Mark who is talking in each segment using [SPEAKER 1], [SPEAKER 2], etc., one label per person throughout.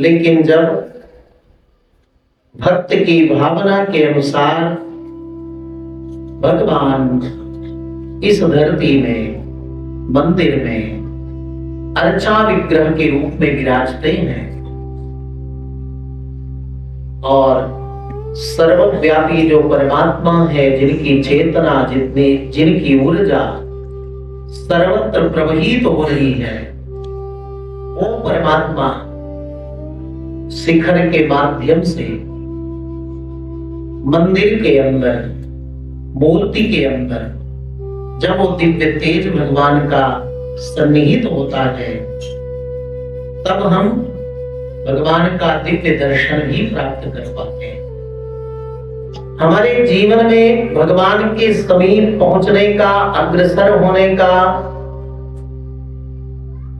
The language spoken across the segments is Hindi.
[SPEAKER 1] लेकिन जब भक्त की भावना के अनुसार भगवान इस धरती में, मंदिर में अर्चा विग्रह के रूप में विराजते हैं और सर्वव्यापी जो परमात्मा है, जिनकी चेतना, जिनकी ऊर्जा सर्वत्र प्रवहित हो रही है, वो परमात्मा शिखर के माध्यम से मंदिर के अंदर, मूर्ति के अंदर जब वो दिव्य तेज भगवान का सन्निहित होता है, तब हम भगवान का दिव्य दर्शन भी प्राप्त कर पाते हैं। हमारे जीवन में भगवान के समीप पहुंचने का, अग्रसर होने का,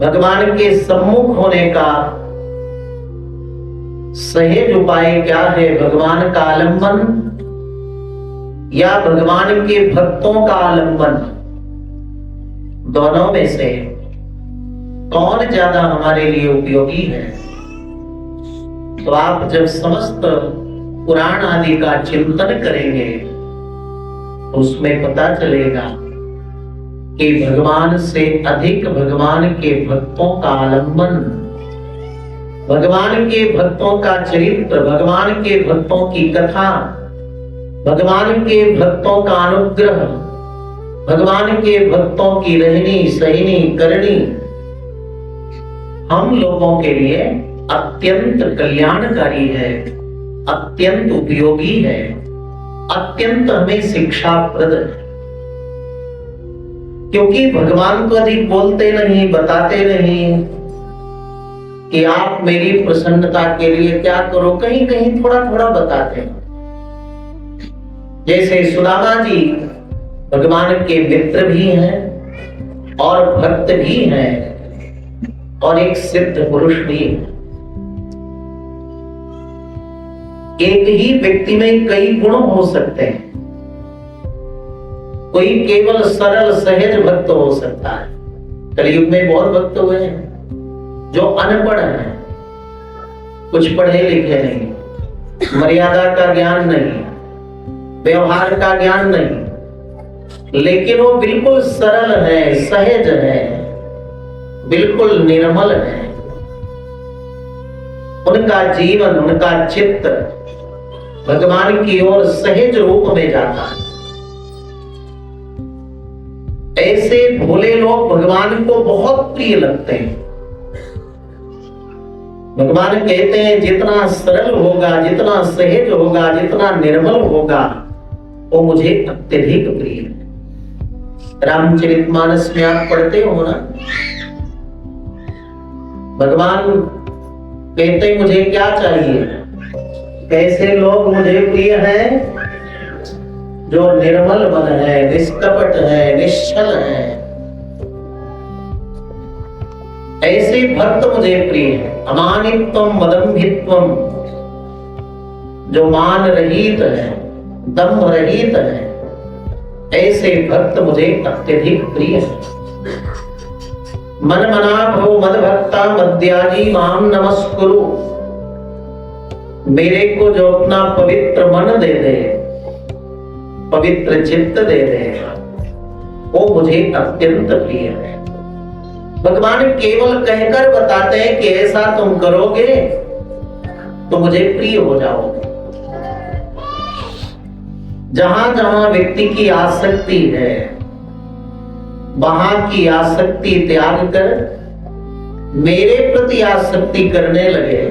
[SPEAKER 1] भगवान के सम्मुख होने का सहज उपाय क्या है? भगवान का आलंबन या भगवान के भक्तों का आलंबन? दोनों में से कौन ज्यादा हमारे लिए उपयोगी है? तो आप जब समस्त पुराण आदि का चिंतन करेंगे तो उसमें पता चलेगा कि भगवान से अधिक भगवान के भक्तों का आलंबन, भगवान के भक्तों का चरित्र, भगवान के भक्तों की कथा, भगवान के भक्तों का अनुग्रह, भगवान के भक्तों की रहनी सहनी करनी हम लोगों के लिए अत्यंत कल्याणकारी है, अत्यंत उपयोगी है, अत्यंत हमें शिक्षाप्रद है। क्योंकि भगवान तो अधिक बोलते नहीं, बताते नहीं कि आप मेरी प्रसन्नता के लिए क्या करो, कहीं कहीं थोड़ा थोड़ा बताते हैं। जैसे सुदामा जी भगवान के मित्र भी हैं और भक्त भी हैं और एक सिद्ध पुरुष भी है। एक ही व्यक्ति में कई गुण हो सकते हैं। कोई केवल सरल सहज भक्त हो सकता है। कलयुग में बहुत भक्त हुए हैं जो अनपढ़ हैं, कुछ पढ़े लिखे नहीं, मर्यादा का ज्ञान नहीं, व्यवहार का ज्ञान नहीं, लेकिन वो बिल्कुल सरल है, सहज है, बिल्कुल निर्मल है। उनका जीवन, उनका चित्त भगवान की ओर सहज रूप में जाता है। ऐसे भोले लोग भगवान को बहुत प्रिय लगते हैं। भगवान कहते हैं जितना सरल होगा, जितना सहज होगा, जितना निर्मल होगा, वो मुझे अत्यधिक प्रिय है। रामचरितमानस में आप पढ़ते हो ना, भगवान कहते हैं मुझे क्या चाहिए? कैसे लोग मुझे प्रिय हैं? जो निर्मल मन है, निष्कपट है, निश्चल है, ऐसे भक्त मुझे प्रिय है। अमानित्वम मदम्भित्वम, जो मान रहित है, दम्भ रहित है, ऐसे भक्त मुझे अत्यधिक प्रिय है। मन मना भव मद भक्ता मद्याजी माम नमस्कुरु, मेरे को जो अपना पवित्र मन दे दे, पवित्र चित्त दे दे, वो मुझे अत्यंत प्रिय है। भगवान केवल कहकर बताते हैं कि ऐसा तुम करोगे तो मुझे प्रिय हो जाओगे। जहां जहां व्यक्ति की आसक्ति है, वहां की आसक्ति त्याग कर मेरे प्रति आसक्ति करने लगे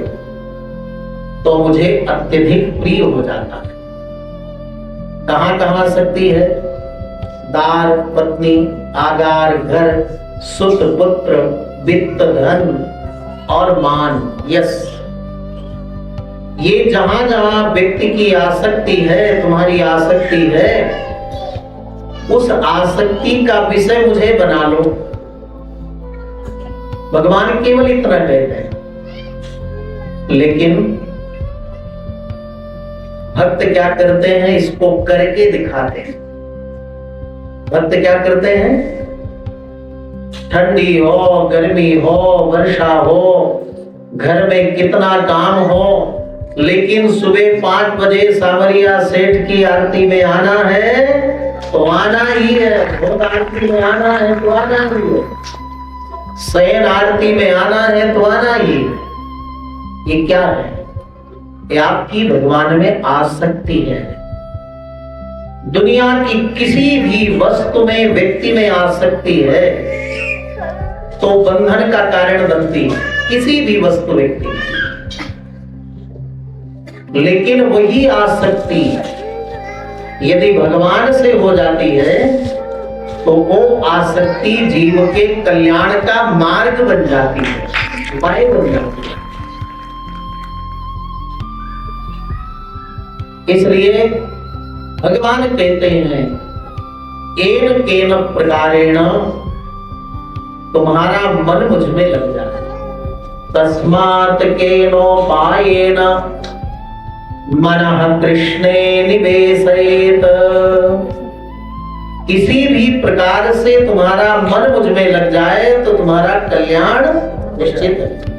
[SPEAKER 1] तो मुझे अत्यधिक प्रिय हो जाता है। कहां कहां आसक्ति है? दार, पत्नी, आगार, घर, सुत, पुत्र, वित्त, धन और मान, यश। ये जहां जहां व्यक्ति की आसक्ति है, तुम्हारी आसक्ति है, उस आसक्ति का विषय मुझे बना लो। भगवान केवल इतना कहते हैं। लेकिन भक्त क्या करते हैं? इसको करके दिखाते हैं। भक्त क्या करते हैं? ठंडी हो, गर्मी हो, वर्षा हो, घर में कितना काम हो, लेकिन सुबह 5 बजे सावरिया सेठ की आरती में आना है तो आना ही है, भोग आरती में आना है तो आना ही है, शयन आरती में आना है तो आना ही। ये क्या है? ये आपकी भगवान में आसक्ति है। दुनिया की किसी भी वस्तु में, व्यक्ति में आसक्ति है तो बंधन का कारण बनती है, किसी भी वस्तु व्यक्ति में। लेकिन वही आसक्ति यदि भगवान से हो जाती है तो वो आसक्ति जीव के कल्याण का मार्ग बन जाती है, उपाय बन जाती है। इसलिए भगवान कहते हैं केन केन प्रकारेण तुम्हारा मन मुझ में लग जाए, तस्मात् केनोपायेन मनः कृष्णे निवेशयेत्। किसी भी प्रकार से तुम्हारा मन मुझ में लग जाए तो तुम्हारा कल्याण निश्चित है।